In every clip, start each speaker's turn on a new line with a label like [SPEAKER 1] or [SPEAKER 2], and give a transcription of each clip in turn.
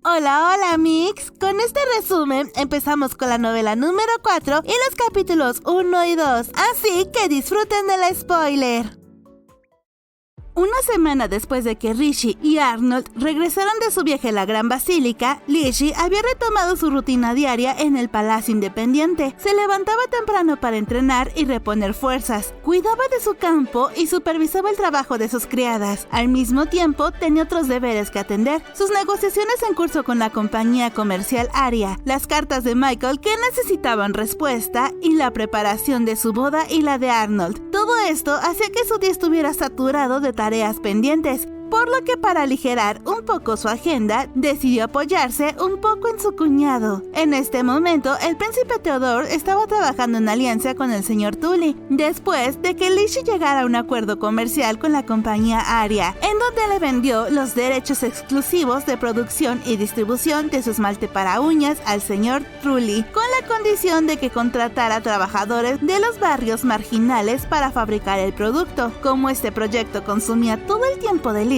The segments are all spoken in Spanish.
[SPEAKER 1] Hola, hola, Mix. Con este resumen empezamos con la novela número 4 y los capítulos 1 y 2, así que disfruten del spoiler. Una semana después de que Rishi y Arnold regresaron de su viaje a la Gran Basílica, Rishi había retomado su rutina diaria en el Palacio Independiente. Se levantaba temprano para entrenar y reponer fuerzas, cuidaba de su campo y supervisaba el trabajo de sus criadas. Al mismo tiempo, tenía otros deberes que atender: sus negociaciones en curso con la compañía comercial Aria, las cartas de Michael que necesitaban respuesta y la preparación de su boda y la de Arnold. Todo esto hacía que su día estuviera saturado de tareas pendientes, por lo que para aligerar un poco su agenda, decidió apoyarse un poco en su cuñado. En este momento, el príncipe Theodore estaba trabajando en alianza con el señor Tully, después de que Rishi llegara a un acuerdo comercial con la compañía Aria, en donde le vendió los derechos exclusivos de producción y distribución de su esmalte para uñas al señor Tully, con la condición de que contratara trabajadores de los barrios marginales para fabricar el producto. Como este proyecto consumía todo el tiempo de Rishi,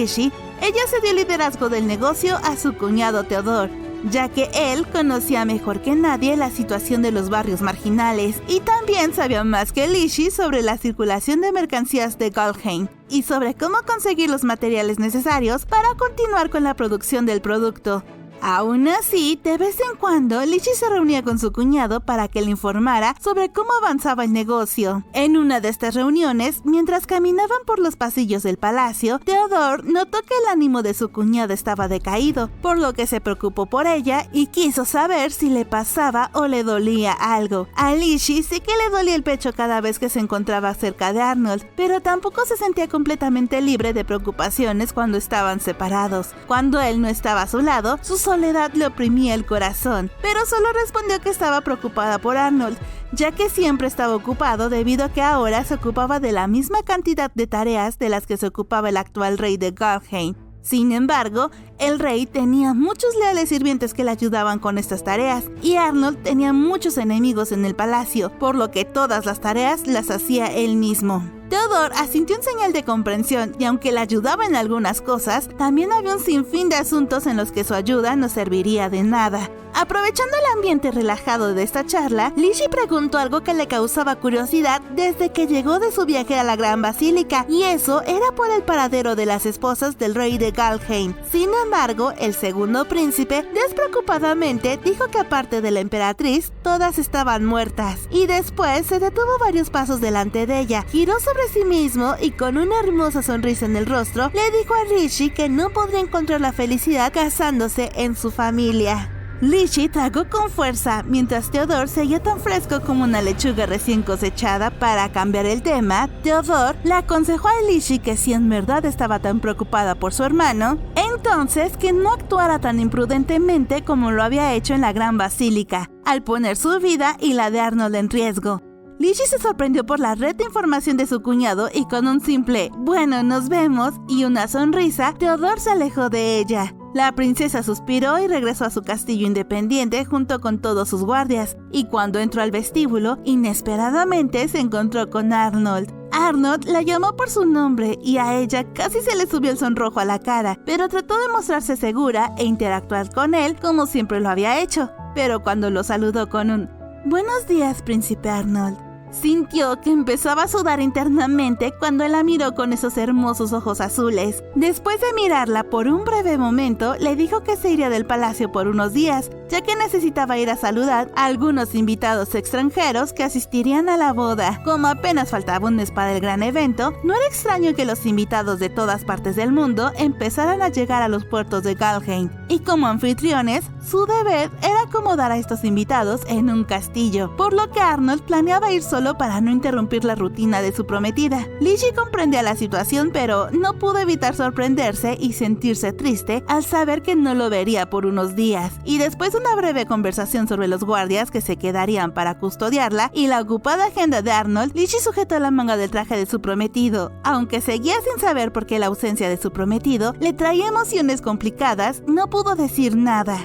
[SPEAKER 1] ella cedió el liderazgo del negocio a su cuñado Theodore, ya que él conocía mejor que nadie la situación de los barrios marginales y también sabía más que Rishi sobre la circulación de mercancías de Goldhain y sobre cómo conseguir los materiales necesarios para continuar con la producción del producto. Aún así, de vez en cuando, Rishi se reunía con su cuñado para que le informara sobre cómo avanzaba el negocio. En una de estas reuniones, mientras caminaban por los pasillos del palacio, Theodore notó que el ánimo de su cuñado estaba decaído, por lo que se preocupó por ella y quiso saber si le pasaba o le dolía algo. A Rishi sí que le dolía el pecho cada vez que se encontraba cerca de Arnold, pero tampoco se sentía completamente libre de preocupaciones cuando estaban separados. Cuando él no estaba a su lado, su soledad le oprimía el corazón, pero solo respondió que estaba preocupada por Arnold, ya que siempre estaba ocupado debido a que ahora se ocupaba de la misma cantidad de tareas de las que se ocupaba el actual rey de Goldhain. Sin embargo, el rey tenía muchos leales sirvientes que le ayudaban con estas tareas, y Arnold tenía muchos enemigos en el palacio, por lo que todas las tareas las hacía él mismo. Theodore asintió en señal de comprensión, y aunque le ayudaba en algunas cosas, también había un sinfín de asuntos en los que su ayuda no serviría de nada. Aprovechando el ambiente relajado de esta charla, Rishi preguntó algo que le causaba curiosidad desde que llegó de su viaje a la Gran Basílica, y eso era por el paradero de las esposas del rey de Goldhain. Sin embargo, el segundo príncipe despreocupadamente dijo que aparte de la emperatriz, todas estaban muertas, y después se detuvo varios pasos delante de ella, giró sobre sí mismo y con una hermosa sonrisa en el rostro, le dijo a Rishi que no podría encontrar la felicidad casándose en su familia. Rishi tragó con fuerza, mientras Theodore seguía tan fresco como una lechuga recién cosechada. Para cambiar el tema, Theodore le aconsejó a Rishi que si en verdad estaba tan preocupada por su hermano, entonces que no actuara tan imprudentemente como lo había hecho en la Gran Basílica, al poner su vida y la de Arnold en riesgo. Rishi se sorprendió por la red de información de su cuñado y con un simple "bueno, nos vemos" y una sonrisa, Theodore se alejó de ella. La princesa suspiró y regresó a su castillo independiente junto con todos sus guardias, y cuando entró al vestíbulo, inesperadamente se encontró con Arnold. Arnold la llamó por su nombre y a ella casi se le subió el sonrojo a la cara, pero trató de mostrarse segura e interactuar con él como siempre lo había hecho. Pero cuando lo saludó con un "buenos días, príncipe Arnold", sintió que empezaba a sudar internamente cuando la miró con esos hermosos ojos azules. Después de mirarla por un breve momento, le dijo que se iría del palacio por unos días, ya que necesitaba ir a saludar a algunos invitados extranjeros que asistirían a la boda. Como apenas faltaba un mes para el gran evento, no era extraño que los invitados de todas partes del mundo empezaran a llegar a los puertos de Goldhain, y como anfitriones, su deber era acomodar a estos invitados en un castillo, por lo que Arnold planeaba ir solo para no interrumpir la rutina de su prometida. Rishi comprendía la situación, pero no pudo evitar sorprenderse y sentirse triste al saber que no lo vería por unos días. Y después de una breve conversación sobre los guardias que se quedarían para custodiarla y la ocupada agenda de Arnold, Rishi sujetó la manga del traje de su prometido. Aunque seguía sin saber por qué la ausencia de su prometido le traía emociones complicadas, no pudo decir nada.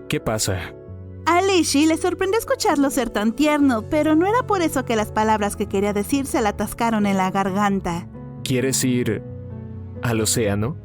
[SPEAKER 2] ¿Qué pasa?
[SPEAKER 1] A Rishi le sorprendió escucharlo ser tan tierno, pero no era por eso que las palabras que quería decir se le atascaron en la garganta.
[SPEAKER 2] ¿Quieres ir al océano?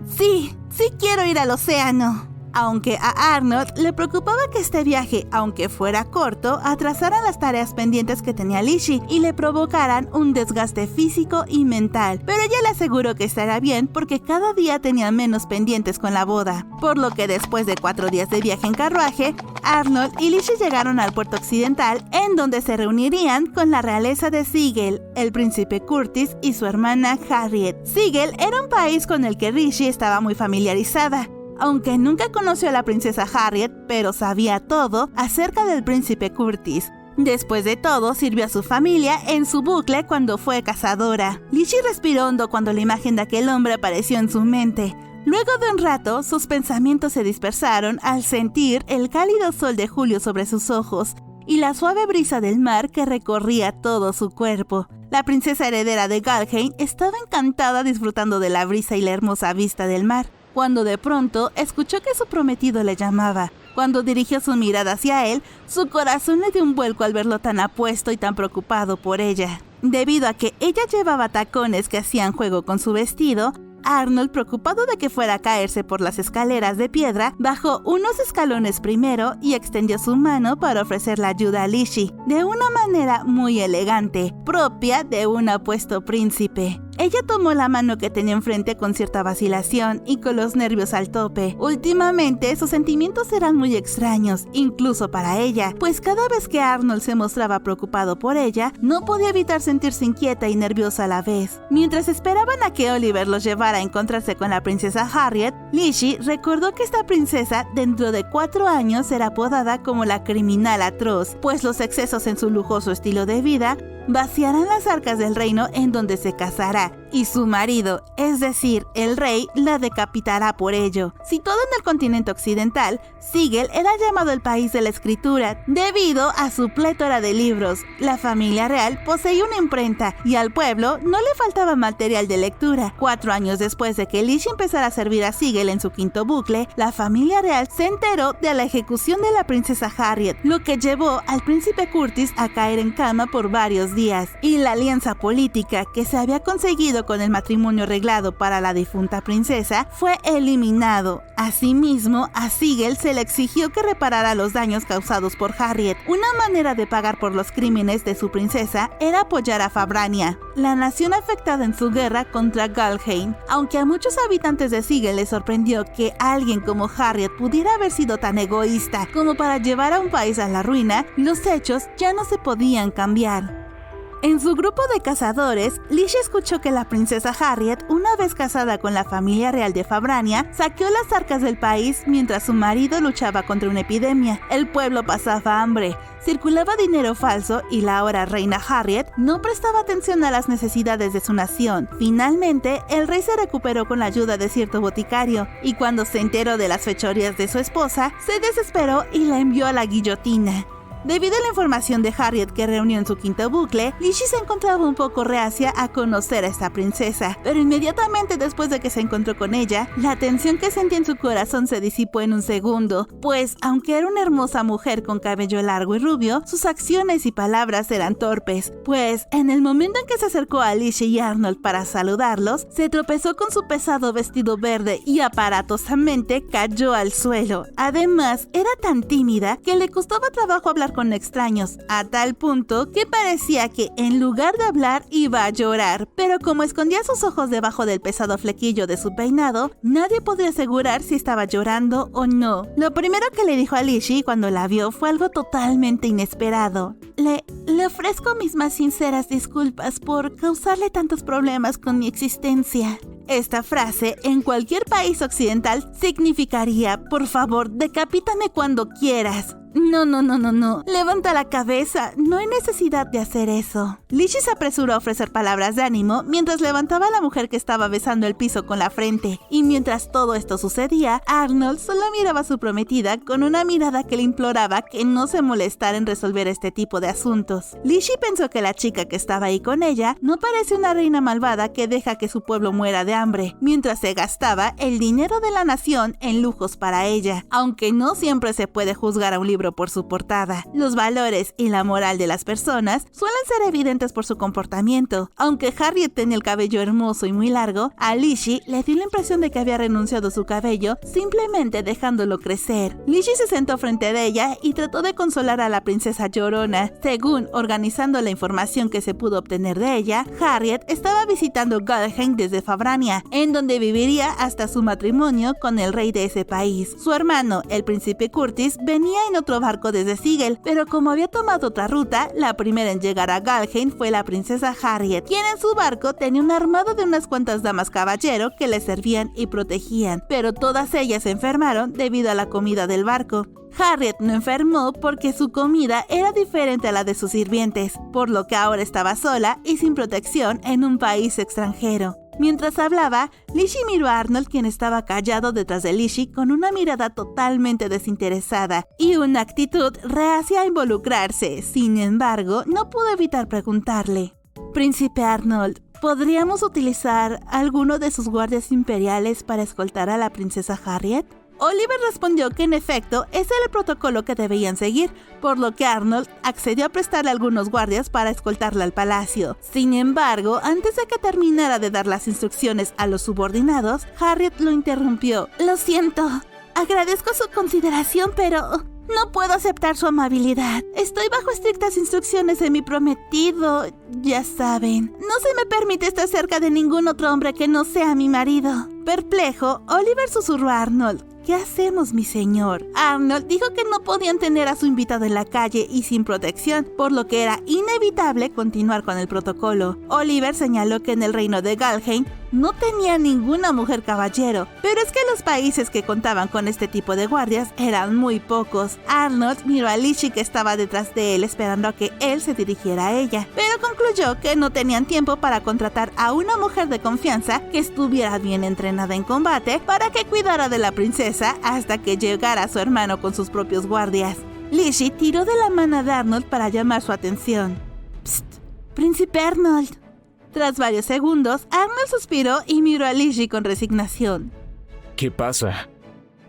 [SPEAKER 1] Sí quiero ir al océano. Aunque a Arnold le preocupaba que este viaje, aunque fuera corto, atrasara las tareas pendientes que tenía Lizzie y le provocaran un desgaste físico y mental, pero ella le aseguró que estaría bien porque cada día tenía menos pendientes con la boda, por lo que después de 4 días de viaje en carruaje, Arnold y Lizzie llegaron al puerto occidental, en donde se reunirían con la realeza de Sigel, el príncipe Curtis y su hermana Harriet. Sigel era un país con el que Lizzie estaba muy familiarizada, aunque nunca conoció a la princesa Harriet, pero sabía todo acerca del príncipe Curtis. Después de todo, sirvió a su familia en su bucle cuando fue cazadora. Lizzie respiró hondo cuando la imagen de aquel hombre apareció en su mente. Luego de un rato, sus pensamientos se dispersaron al sentir el cálido sol de julio sobre sus ojos y la suave brisa del mar que recorría todo su cuerpo. La princesa heredera de Galheim estaba encantada disfrutando de la brisa y la hermosa vista del mar, cuando de pronto escuchó que su prometido le llamaba. Cuando dirigió su mirada hacia él, su corazón le dio un vuelco al verlo tan apuesto y tan preocupado por ella. Debido a que ella llevaba tacones que hacían juego con su vestido, Arnold, preocupado de que fuera a caerse por las escaleras de piedra, bajó unos escalones primero y extendió su mano para ofrecer la ayuda a Lizzie, de una manera muy elegante, propia de un apuesto príncipe. Ella tomó la mano que tenía enfrente con cierta vacilación y con los nervios al tope. Últimamente, sus sentimientos eran muy extraños, incluso para ella, pues cada vez que Arnold se mostraba preocupado por ella, no podía evitar sentirse inquieta y nerviosa a la vez. Mientras esperaban a que Oliver los llevara a encontrarse con la princesa Harriet, Lizzie recordó que esta princesa dentro de 4 años será apodada como la criminal atroz, pues los excesos en su lujoso estilo de vida vaciarán las arcas del reino en donde se casará, y su marido, es decir, el rey, la decapitará por ello. Situado en el continente occidental, Sigel era llamado el país de la escritura debido a su plétora de libros. La familia real poseía una imprenta y al pueblo no le faltaba material de lectura. 4 años después de que Lizzie empezara a servir a Sigel en su 5º bucle, la familia real se enteró de la ejecución de la princesa Harriet, lo que llevó al príncipe Curtis a caer en cama por varios días, y la alianza política que se había conseguido con el matrimonio arreglado para la difunta princesa fue eliminado. Asimismo, a Sigel se le exigió que reparara los daños causados por Harriet. Una manera de pagar por los crímenes de su princesa era apoyar a Fabrania, la nación afectada en su guerra contra Galheim. Aunque a muchos habitantes de Sigel les sorprendió que alguien como Harriet pudiera haber sido tan egoísta como para llevar a un país a la ruina, los hechos ya no se podían cambiar. En su grupo de cazadores, Lizzie escuchó que la princesa Harriet, una vez casada con la familia real de Fabrania, saqueó las arcas del país mientras su marido luchaba contra una epidemia. El pueblo pasaba hambre, circulaba dinero falso y la ahora reina Harriet no prestaba atención a las necesidades de su nación. Finalmente, el rey se recuperó con la ayuda de cierto boticario y cuando se enteró de las fechorías de su esposa, se desesperó y la envió a la guillotina. Debido a la información de Harriet que reunió en su 5º bucle, Lizzie se encontraba un poco reacia a conocer a esta princesa, pero inmediatamente después de que se encontró con ella, la tensión que sentía en su corazón se disipó en un segundo, pues aunque era una hermosa mujer con cabello largo y rubio, sus acciones y palabras eran torpes, pues en el momento en que se acercó a Lizzie y Arnold para saludarlos, se tropezó con su pesado vestido verde y aparatosamente cayó al suelo. Además, era tan tímida que le costaba trabajo hablar con extraños, a tal punto que parecía que en lugar de hablar iba a llorar, pero como escondía sus ojos debajo del pesado flequillo de su peinado, nadie podría asegurar si estaba llorando o no. Lo primero que le dijo a Lizzie cuando la vio fue algo totalmente inesperado. Le ofrezco mis más sinceras disculpas por causarle tantos problemas con mi existencia. Esta frase, en cualquier país occidental, significaría, por favor, decapítame cuando quieras. No. Levanta la cabeza. No hay necesidad de hacer eso. Lizzie se apresuró a ofrecer palabras de ánimo mientras levantaba a la mujer que estaba besando el piso con la frente. Y mientras todo esto sucedía, Arnold solo miraba a su prometida con una mirada que le imploraba que no se molestara en resolver este tipo de asuntos. Lizzie pensó que la chica que estaba ahí con ella no parece una reina malvada que deja que su pueblo muera de hambre, mientras se gastaba el dinero de la nación en lujos para ella. Aunque no siempre se puede juzgar a un libro libro por su portada. Los valores y la moral de las personas suelen ser evidentes por su comportamiento. Aunque Harriet tenía el cabello hermoso y muy largo, a Lizzie le dio la impresión de que había renunciado a su cabello, simplemente dejándolo crecer. Lizzie se sentó frente de ella y trató de consolar a la princesa llorona. Según organizando la información que se pudo obtener de ella, Harriet estaba visitando Galheim desde Fabrania, en donde viviría hasta su matrimonio con el rey de ese país. Su hermano, el príncipe Curtis, venía en otro barco desde Sigel, pero como había tomado otra ruta, la primera en llegar a Galheim fue la princesa Harriet, quien en su barco tenía un armado de unas cuantas damas caballero que le servían y protegían, pero todas ellas se enfermaron debido a la comida del barco. Harriet no enfermó porque su comida era diferente a la de sus sirvientes, por lo que ahora estaba sola y sin protección en un país extranjero. Mientras hablaba, Lizzie miró a Arnold, quien estaba callado detrás de Lizzie con una mirada totalmente desinteresada y una actitud reacia a involucrarse. Sin embargo, no pudo evitar preguntarle: «Príncipe Arnold, ¿podríamos utilizar alguno de sus guardias imperiales para escoltar a la princesa Harriet?». Oliver respondió que en efecto ese era el protocolo que debían seguir, por lo que Arnold accedió a prestarle algunos guardias para escoltarla al palacio. Sin embargo, antes de que terminara de dar las instrucciones a los subordinados, Harriet lo interrumpió. «Lo siento, agradezco su consideración, pero no puedo aceptar su amabilidad. Estoy bajo estrictas instrucciones de mi prometido, ya saben. No se me permite estar cerca de ningún otro hombre que no sea mi marido». Perplejo, Oliver susurró a Arnold: «¿Qué hacemos, mi señor?». Arnold dijo que no podían tener a su invitado en la calle y sin protección, por lo que era inevitable continuar con el protocolo. Oliver señaló que en el reino de Galheim no tenía ninguna mujer caballero, pero es que los países que contaban con este tipo de guardias eran muy pocos. Arnold miró a Lizzie, que estaba detrás de él esperando a que él se dirigiera a ella, pero concluyó que no tenían tiempo para contratar a una mujer de confianza que estuviera bien entrenada en combate para que cuidara de la princesa hasta que llegara su hermano con sus propios guardias. Lizzie tiró de la mano de Arnold para llamar su atención. «Psst, príncipe Arnold». Tras varios segundos, Arnold suspiró y miró a Lizzie con resignación.
[SPEAKER 2] ¿Qué pasa?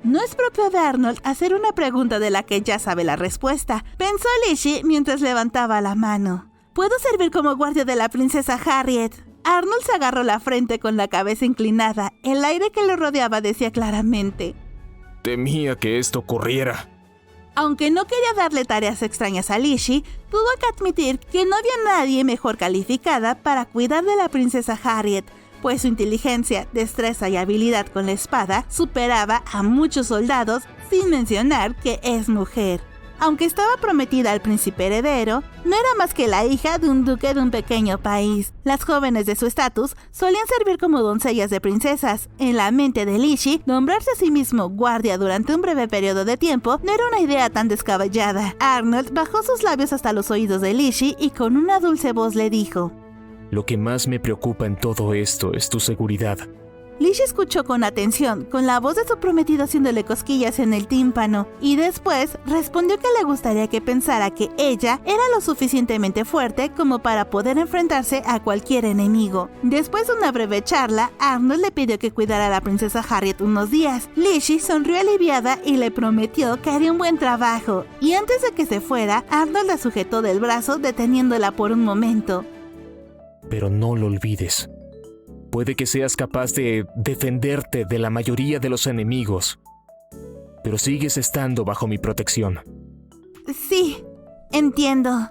[SPEAKER 1] No es propio de Arnold hacer una pregunta de la que ya sabe la respuesta, pensó Lizzie mientras levantaba la mano. «¿Puedo servir como guardia de la princesa Harriet?». Arnold se agarró la frente con la cabeza inclinada. El aire que lo rodeaba decía claramente:
[SPEAKER 2] Temía que esto ocurriera.
[SPEAKER 1] Aunque no quería darle tareas extrañas a Lizzie, tuvo que admitir que no había nadie mejor calificada para cuidar de la princesa Harriet, pues su inteligencia, destreza y habilidad con la espada superaba a muchos soldados, sin mencionar que es mujer. Aunque estaba prometida al príncipe heredero, no era más que la hija de un duque de un pequeño país. Las jóvenes de su estatus solían servir como doncellas de princesas. En la mente de Lizzie, nombrarse a sí mismo guardia durante un breve periodo de tiempo no era una idea tan descabellada. Arnold bajó sus labios hasta los oídos de Lizzie y con una dulce voz le dijo:
[SPEAKER 2] Lo que más me preocupa en todo esto es tu seguridad.
[SPEAKER 1] Lizzie escuchó con atención, con la voz de su prometido haciéndole cosquillas en el tímpano, y después respondió que le gustaría que pensara que ella era lo suficientemente fuerte como para poder enfrentarse a cualquier enemigo. Después de una breve charla, Arnold le pidió que cuidara a la princesa Harriet unos días. Lizzie sonrió aliviada y le prometió que haría un buen trabajo, y antes de que se fuera, Arnold la sujetó del brazo, deteniéndola por un momento.
[SPEAKER 2] Pero no lo olvides. Puede que seas capaz de defenderte de la mayoría de los enemigos, pero sigues estando bajo mi protección.
[SPEAKER 1] Sí, entiendo.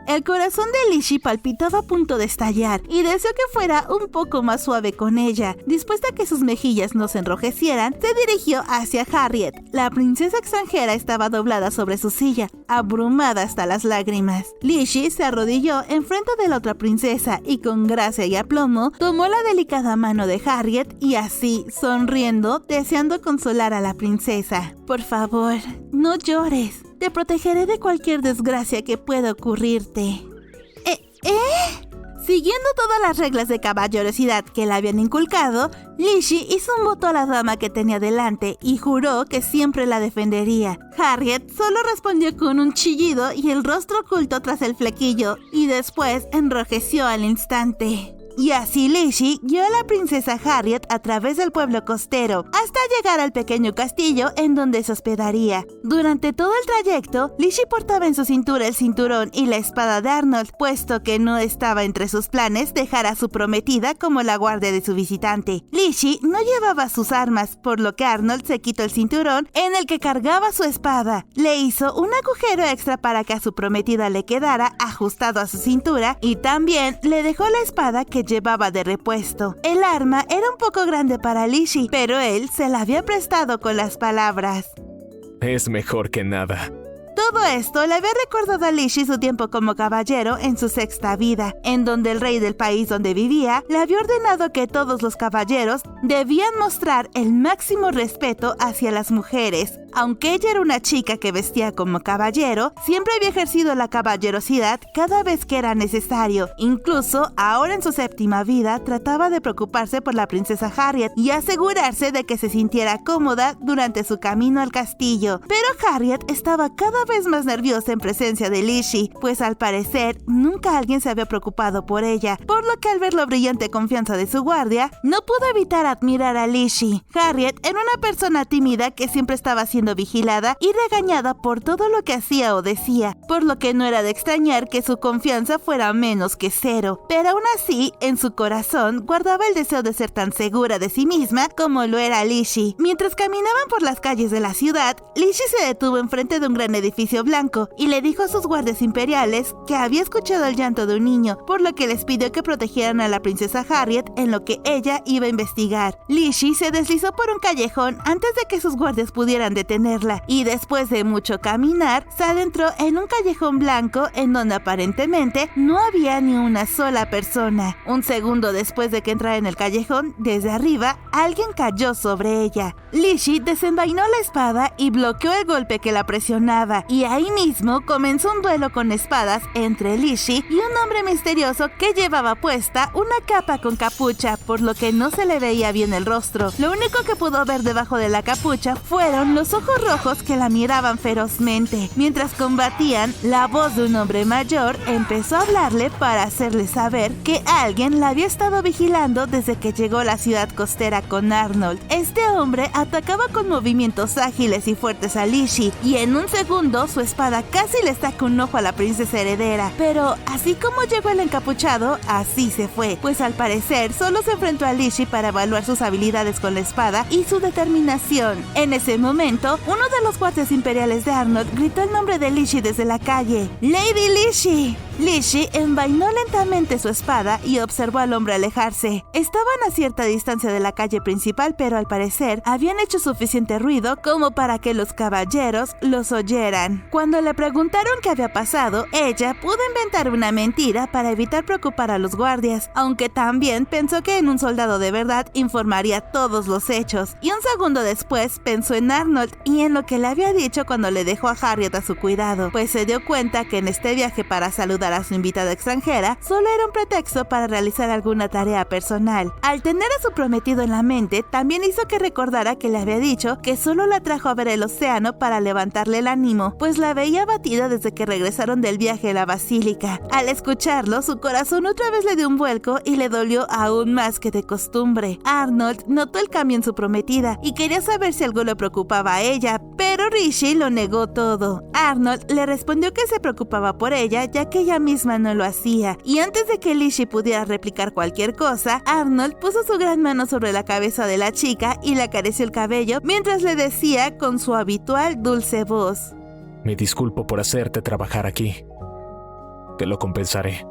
[SPEAKER 1] El corazón de Lizzie palpitaba a punto de estallar y deseó que fuera un poco más suave con ella. Dispuesta a que sus mejillas no se enrojecieran, se dirigió hacia Harriet. La princesa extranjera estaba doblada sobre su silla, abrumada hasta las lágrimas. Lizzie se arrodilló enfrente de la otra princesa y con gracia y aplomo tomó la delicada mano de Harriet y así, sonriendo, deseando consolar a la princesa. Por favor, no llores. Te protegeré de cualquier desgracia que pueda ocurrirte. Siguiendo todas las reglas de caballerosidad que le habían inculcado, Lizzie hizo un voto a la dama que tenía delante y juró que siempre la defendería. Harriet solo respondió con un chillido y el rostro oculto tras el flequillo, y después enrojeció al instante. Y así Lishi guió a la princesa Harriet a través del pueblo costero, hasta llegar al pequeño castillo en donde se hospedaría. Durante todo el trayecto, Lishi portaba en su cintura el cinturón y la espada de Arnold, puesto que no estaba entre sus planes dejar a su prometida como la guardia de su visitante. Lishi no llevaba sus armas, por lo que Arnold se quitó el cinturón en el que cargaba su espada. Le hizo un agujero extra para que a su prometida le quedara ajustado a su cintura y también le dejó la espada que llevaba de repuesto. El arma era un poco grande para Lishi, pero él se la había prestado con las palabras:
[SPEAKER 2] Es mejor que nada.
[SPEAKER 1] Todo esto le había recordado a Lishi su tiempo como caballero en su sexta vida, en donde el rey del país donde vivía le había ordenado que todos los caballeros debían mostrar el máximo respeto hacia las mujeres. Aunque ella era una chica que vestía como caballero, siempre había ejercido la caballerosidad cada vez que era necesario. Incluso, ahora en su séptima vida, trataba de preocuparse por la princesa Harriet y asegurarse de que se sintiera cómoda durante su camino al castillo. Pero Harriet estaba cada vez más nerviosa en presencia de Lishi, pues al parecer nunca alguien se había preocupado por ella, por lo que al ver la brillante confianza de su guardia, no pudo evitar admirar a Lishi. Harriet era una persona tímida que siempre estaba siendo vigilada y regañada por todo lo que hacía o decía, por lo que no era de extrañar que su confianza fuera menos que cero. Pero aún así, en su corazón guardaba el deseo de ser tan segura de sí misma como lo era Lishi. Mientras caminaban por las calles de la ciudad, Lishi se detuvo enfrente de un gran edificio blanco y le dijo a sus guardias imperiales que había escuchado el llanto de un niño, por lo que les pidió que protegieran a la princesa Harriet en lo que ella iba a investigar. Lishi se deslizó por un callejón antes de que sus guardias pudieran detenerla, y después de mucho caminar, se adentró en un callejón blanco en donde aparentemente no había ni una sola persona. Un segundo después de que entrara en el callejón, desde arriba, alguien cayó sobre ella. Lishi desenvainó la espada y bloqueó el golpe que la presionaba, y ahí mismo comenzó un duelo con espadas entre Lishi y un hombre misterioso que llevaba puesta una capa con capucha, por lo que no se le veía bien el rostro. Lo único que pudo ver debajo de la capucha fueron los ojos rojos que la miraban ferozmente. Mientras combatían, la voz de un hombre mayor empezó a hablarle para hacerle saber que alguien la había estado vigilando desde que llegó a la ciudad costera con Arnold. Este hombre atacaba con movimientos ágiles y fuertes a Lishi, y en un segundo su espada casi le saca un ojo a la princesa heredera. Pero así como llegó el encapuchado, así se fue, pues al parecer solo se enfrentó a Lishi para evaluar sus habilidades con la espada y su determinación. En ese momento, uno de los guardias imperiales de Arnold gritó el nombre de Lishi desde la calle: ¡Lady Lishi! Lishi envainó lentamente su espada y observó al hombre alejarse. Estaban a cierta distancia de la calle principal, pero al parecer habían hecho suficiente ruido como para que los caballeros los oyeran. Cuando le preguntaron qué había pasado, ella pudo inventar una mentira para evitar preocupar a los guardias, aunque también pensó que en un soldado de verdad informaría todos los hechos. Y un segundo después pensó en Arnold y en lo que le había dicho cuando le dejó a Harriet a su cuidado, pues se dio cuenta que en este viaje para saludar a su invitada extranjera solo era un pretexto para realizar alguna tarea personal. Al tener a su prometido en la mente, también hizo que recordara que le había dicho que solo la trajo a ver el océano para levantarle el ánimo, pues la veía abatida desde que regresaron del viaje a la basílica. Al escucharlo, su corazón otra vez le dio un vuelco y le dolió aún más que de costumbre. Arnold notó el cambio en su prometida y quería saber si algo le preocupaba a ella, pero Rishi lo negó todo. Arnold le respondió que se preocupaba por ella, ya que ella misma no lo hacía, y antes de que Lishi pudiera replicar cualquier cosa, Arnold puso su gran mano sobre la cabeza de la chica y le acarició el cabello mientras le decía con su habitual dulce voz:
[SPEAKER 2] Me disculpo por hacerte trabajar aquí. Te lo compensaré.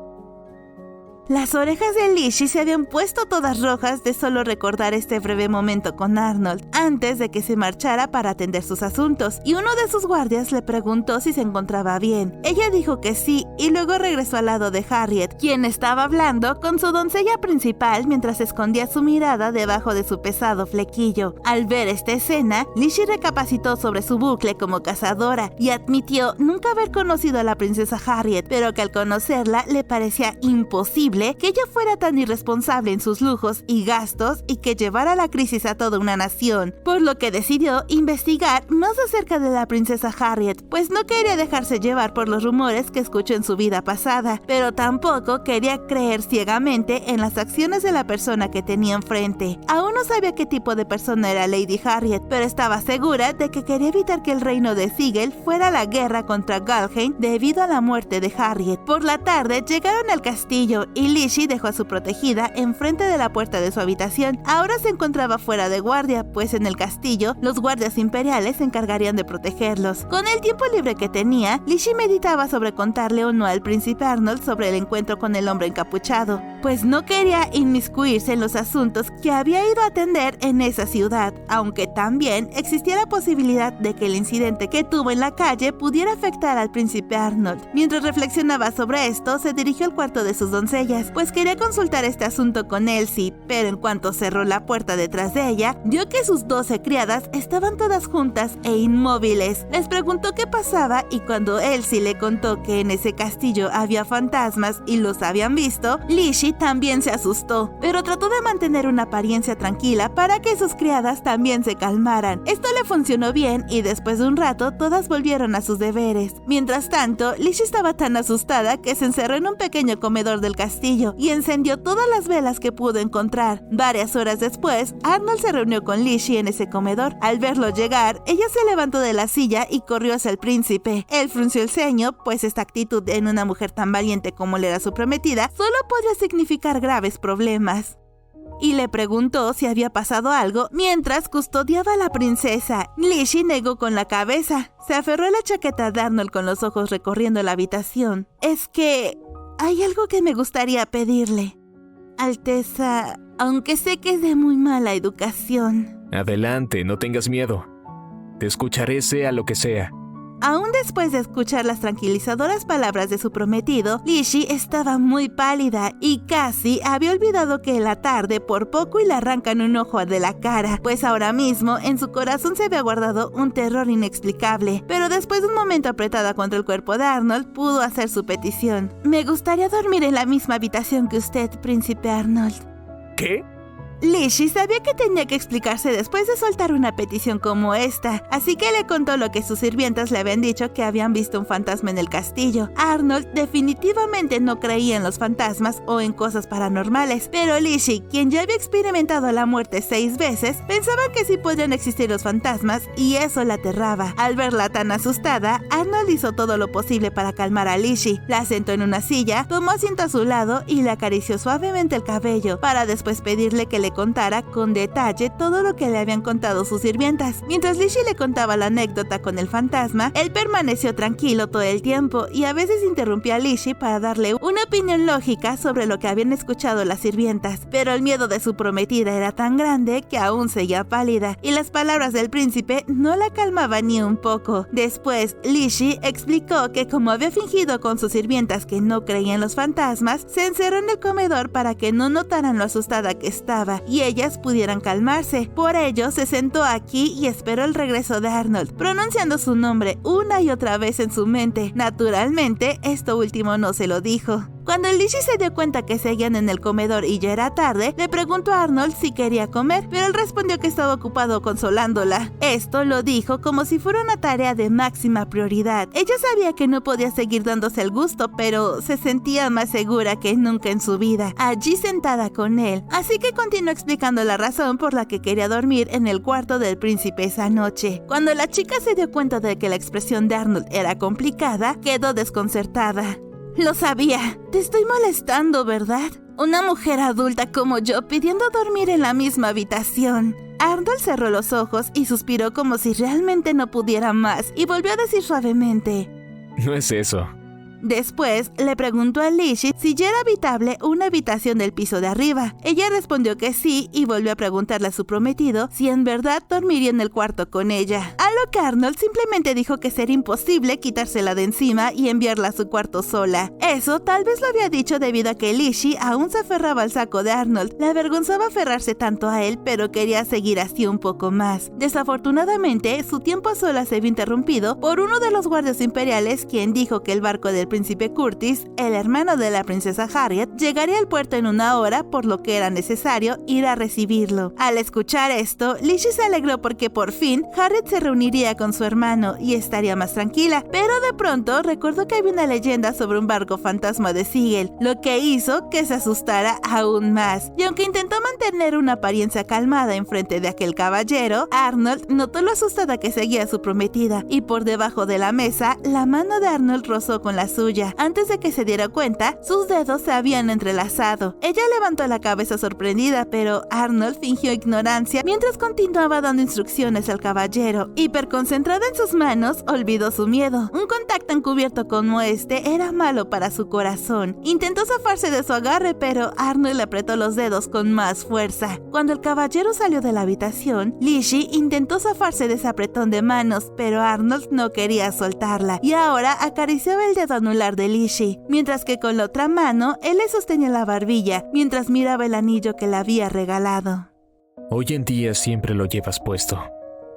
[SPEAKER 1] Las orejas de Lishi se habían puesto todas rojas de solo recordar este breve momento con Arnold, antes de que se marchara para atender sus asuntos, y uno de sus guardias le preguntó si se encontraba bien. Ella dijo que sí, y luego regresó al lado de Harriet, quien estaba hablando con su doncella principal mientras escondía su mirada debajo de su pesado flequillo. Al ver esta escena, Lishi recapacitó sobre su bucle como cazadora, y admitió nunca haber conocido a la princesa Harriet, pero que al conocerla le parecía imposible inconcebible que ella fuera tan irresponsable en sus lujos y gastos y que llevara a la crisis a toda una nación, por lo que decidió investigar más acerca de la princesa Harriet, pues no quería dejarse llevar por los rumores que escuchó en su vida pasada, pero tampoco quería creer ciegamente en las acciones de la persona que tenía enfrente. Aún no sabía qué tipo de persona era Lady Harriet, pero estaba segura de que quería evitar que el reino de Sigel fuera a la guerra contra Galheim debido a la muerte de Harriet. Por la tarde llegaron al castillo y Lizzie dejó a su protegida enfrente de la puerta de su habitación. Ahora se encontraba fuera de guardia, pues en el castillo los guardias imperiales se encargarían de protegerlos. Con el tiempo libre que tenía, Lizzie meditaba sobre contarle o no al príncipe Arnold sobre el encuentro con el hombre encapuchado, pues no quería inmiscuirse en los asuntos que había ido a atender en esa ciudad, aunque también existía la posibilidad de que el incidente que tuvo en la calle pudiera afectar al príncipe Arnold. Mientras reflexionaba sobre esto, se dirigió al cuarto de sus doncellas, pues quería consultar este asunto con Elsie, pero en cuanto cerró la puerta detrás de ella, vio que sus 12 criadas estaban todas juntas e inmóviles. Les preguntó qué pasaba y cuando Elsie le contó que en ese castillo había fantasmas y los habían visto, Lizzie también se asustó, pero trató de mantener una apariencia tranquila para que sus criadas también se calmaran. Esto le funcionó bien y después de un rato todas volvieron a sus deberes. Mientras tanto, Lizzie estaba tan asustada que se encerró en un pequeño comedor del castillo y encendió todas las velas que pudo encontrar. Varias horas después, Arnold se reunió con Lizzie en ese comedor. Al verlo llegar, ella se levantó de la silla y corrió hacia el príncipe. Él frunció el ceño, pues esta actitud en una mujer tan valiente como le era su prometida solo podría significar graves problemas. Y le preguntó si había pasado algo mientras custodiaba a la princesa. Lizzie negó con la cabeza. Se aferró a la chaqueta de Arnold con los ojos recorriendo la habitación. Es que hay algo que me gustaría pedirle. Alteza, aunque sé que es de muy mala educación.
[SPEAKER 2] Adelante, no tengas miedo. Te escucharé sea lo que sea.
[SPEAKER 1] Aún después de escuchar las tranquilizadoras palabras de su prometido, Lizzie estaba muy pálida y casi había olvidado que la tarde por poco y le arrancan un ojo de la cara, pues ahora mismo en su corazón se había guardado un terror inexplicable. Pero después de un momento apretada contra el cuerpo de Arnold, pudo hacer su petición. Me gustaría dormir en la misma habitación que usted, príncipe Arnold.
[SPEAKER 2] ¿Qué?
[SPEAKER 1] Lizzie sabía que tenía que explicarse después de soltar una petición como esta, así que le contó lo que sus sirvientas le habían dicho, que habían visto un fantasma en el castillo. Arnold definitivamente no creía en los fantasmas o en cosas paranormales, pero Lizzie, quien ya había experimentado la muerte 6 veces, pensaba que sí podrían existir los fantasmas y eso la aterraba. Al verla tan asustada, Arnold hizo todo lo posible para calmar a Lizzie. La sentó en una silla, tomó asiento a su lado y le acarició suavemente el cabello, para después pedirle que le contara con detalle todo lo que le habían contado sus sirvientas. Mientras Lizzie le contaba la anécdota con el fantasma, él permaneció tranquilo todo el tiempo y a veces interrumpía a Lizzie para darle una opinión lógica sobre lo que habían escuchado las sirvientas, pero el miedo de su prometida era tan grande que aún seguía pálida y las palabras del príncipe no la calmaban ni un poco. Después, Lizzie explicó que como había fingido con sus sirvientas que no creía en los fantasmas, se encerró en el comedor para que no notaran lo asustada que estaba y ellas pudieran calmarse. Por ello, se sentó aquí y esperó el regreso de Arnold, pronunciando su nombre una y otra vez en su mente. Naturalmente, esto último no se lo dijo. Cuando Lizzie se dio cuenta que seguían en el comedor y ya era tarde, le preguntó a Arnold si quería comer, pero él respondió que estaba ocupado consolándola. Esto lo dijo como si fuera una tarea de máxima prioridad. Ella sabía que no podía seguir dándose el gusto, pero se sentía más segura que nunca en su vida, allí sentada con él. Así que continuó explicando la razón por la que quería dormir en el cuarto del príncipe esa noche. Cuando la chica se dio cuenta de que la expresión de Arnold era complicada, quedó desconcertada. Lo sabía. Te estoy molestando, ¿verdad? Una mujer adulta como yo pidiendo dormir en la misma habitación. Arnold cerró los ojos y suspiró como si realmente no pudiera más y volvió a decir suavemente:
[SPEAKER 2] No es eso.
[SPEAKER 1] Después le preguntó a Lizzie si ya era habitable una habitación del piso de arriba. Ella respondió que sí y volvió a preguntarle a su prometido si en verdad dormiría en el cuarto con ella. A lo que Arnold simplemente dijo que sería imposible quitársela de encima y enviarla a su cuarto sola. Eso tal vez lo había dicho debido a que Lizzie aún se aferraba al saco de Arnold. Le avergonzaba aferrarse tanto a él, pero quería seguir así un poco más. Desafortunadamente, su tiempo a solas se vio interrumpido por uno de los guardias imperiales, quien dijo que el barco del príncipe Curtis, el hermano de la princesa Harriet, llegaría al puerto en 1 hora, por lo que era necesario ir a recibirlo. Al escuchar esto, Lizzie se alegró porque por fin Harriet se reuniría con su hermano y estaría más tranquila, pero de pronto recordó que había una leyenda sobre un barco fantasma de Sigel, lo que hizo que se asustara aún más. Y aunque intentó mantener una apariencia calmada en frente de aquel caballero, Arnold notó lo asustada que seguía a su prometida, y por debajo de la mesa, la mano de Arnold rozó con la suya. Antes de que se diera cuenta, sus dedos se habían entrelazado. Ella levantó la cabeza sorprendida, pero Arnold fingió ignorancia mientras continuaba dando instrucciones al caballero. Hiperconcentrada en sus manos, olvidó su miedo. Un contacto encubierto como este era malo para su corazón. Intentó zafarse de su agarre, pero Arnold le apretó los dedos con más fuerza. Cuando el caballero salió de la habitación, Lizzie intentó zafarse de ese apretón de manos, pero Arnold no quería soltarla, y ahora acariciaba el dedo anular de Lizzie, mientras que con la otra mano él le sostenía la barbilla, mientras miraba el anillo que le había regalado.
[SPEAKER 2] Hoy en día siempre lo llevas puesto.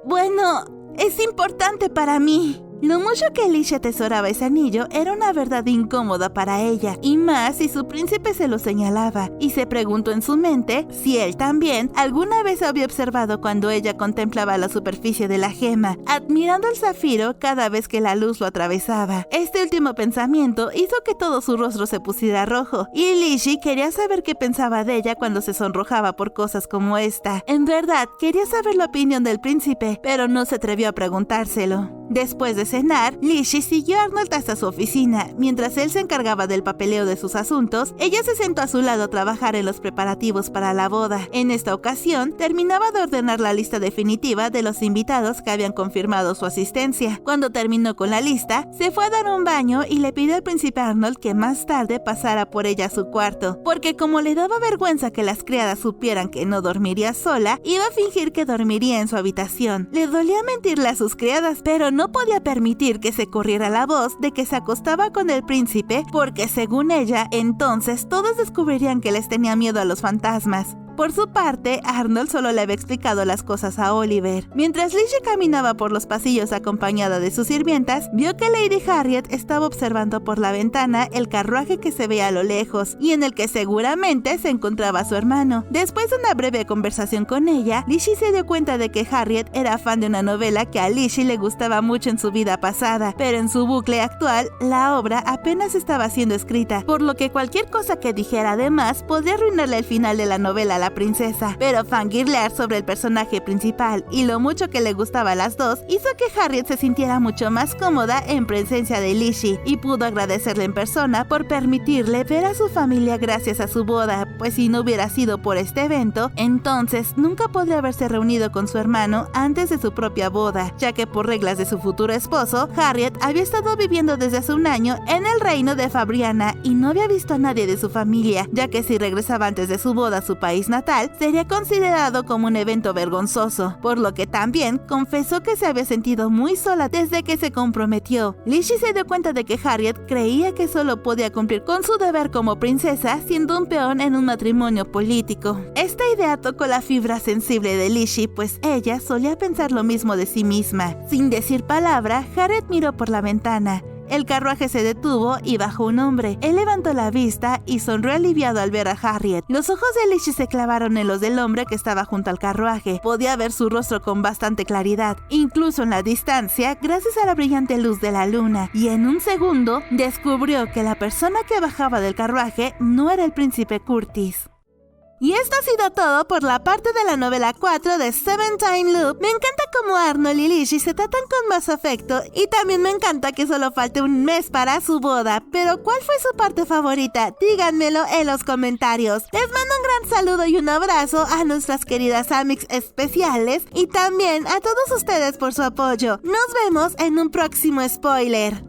[SPEAKER 1] Bueno, es importante para mí. Lo mucho que Lizzie atesoraba ese anillo era una verdad incómoda para ella, y más si su príncipe se lo señalaba, y se preguntó en su mente si él también alguna vez había observado cuando ella contemplaba la superficie de la gema, admirando el zafiro cada vez que la luz lo atravesaba. Este último pensamiento hizo que todo su rostro se pusiera rojo, y Lizzie quería saber qué pensaba de ella cuando se sonrojaba por cosas como esta. En verdad, quería saber la opinión del príncipe, pero no se atrevió a preguntárselo. Después de cenar, Lizzie siguió a Arnold hasta su oficina. Mientras él se encargaba del papeleo de sus asuntos, ella se sentó a su lado a trabajar en los preparativos para la boda. En esta ocasión, terminaba de ordenar la lista definitiva de los invitados que habían confirmado su asistencia. Cuando terminó con la lista, se fue a dar un baño y le pidió al príncipe Arnold que más tarde pasara por ella a su cuarto, porque como le daba vergüenza que las criadas supieran que no dormiría sola, iba a fingir que dormiría en su habitación. Le dolía mentirle a sus criadas, pero no podía permitir que se corriera la voz de que se acostaba con el príncipe, porque según ella, entonces todos descubrirían que les tenía miedo a los fantasmas. Por su parte, Arnold solo le había explicado las cosas a Oliver. Mientras Lizzie caminaba por los pasillos acompañada de sus sirvientas, vio que Lady Harriet estaba observando por la ventana el carruaje que se veía a lo lejos, y en el que seguramente se encontraba su hermano. Después de una breve conversación con ella, Lizzie se dio cuenta de que Harriet era fan de una novela que a Lizzie le gustaba mucho en su vida pasada, pero en su bucle actual, la obra apenas estaba siendo escrita, por lo que cualquier cosa que dijera además podría arruinarle el final de la novela a la princesa. Pero fangirlear sobre el personaje principal y lo mucho que le gustaba a las dos hizo que Harriet se sintiera mucho más cómoda en presencia de Lizzie, y pudo agradecerle en persona por permitirle ver a su familia gracias a su boda, pues si no hubiera sido por este evento, entonces nunca podría haberse reunido con su hermano antes de su propia boda, ya que por reglas de su futuro esposo, Harriet había estado viviendo desde hace un año en el reino de Fabriana y no había visto a nadie de su familia, ya que si regresaba antes de su boda a su país natal, sería considerado como un evento vergonzoso, por lo que también confesó que se había sentido muy sola desde que se comprometió. Lizzie se dio cuenta de que Harriet creía que solo podía cumplir con su deber como princesa siendo un peón en un matrimonio político. Esta idea tocó la fibra sensible de Lizzie, pues ella solía pensar lo mismo de sí misma. Sin decir palabra, Harriet miró por la ventana. El carruaje se detuvo y bajó un hombre. Él levantó la vista y sonrió aliviado al ver a Harriet. Los ojos de Lizzie se clavaron en los del hombre que estaba junto al carruaje. Podía ver su rostro con bastante claridad, incluso en la distancia, gracias a la brillante luz de la luna. Y en un segundo, descubrió que la persona que bajaba del carruaje no era el príncipe Curtis. Y esto ha sido todo por la parte de la novela 4 de Seven Time Loop. Me encanta cómo Arnold y Lizzie se tratan con más afecto, y también me encanta que solo falte un mes para su boda. Pero ¿cuál fue su parte favorita? Díganmelo en los comentarios. Les mando un gran saludo y un abrazo a nuestras queridas Amics especiales, y también a todos ustedes por su apoyo. Nos vemos en un próximo spoiler.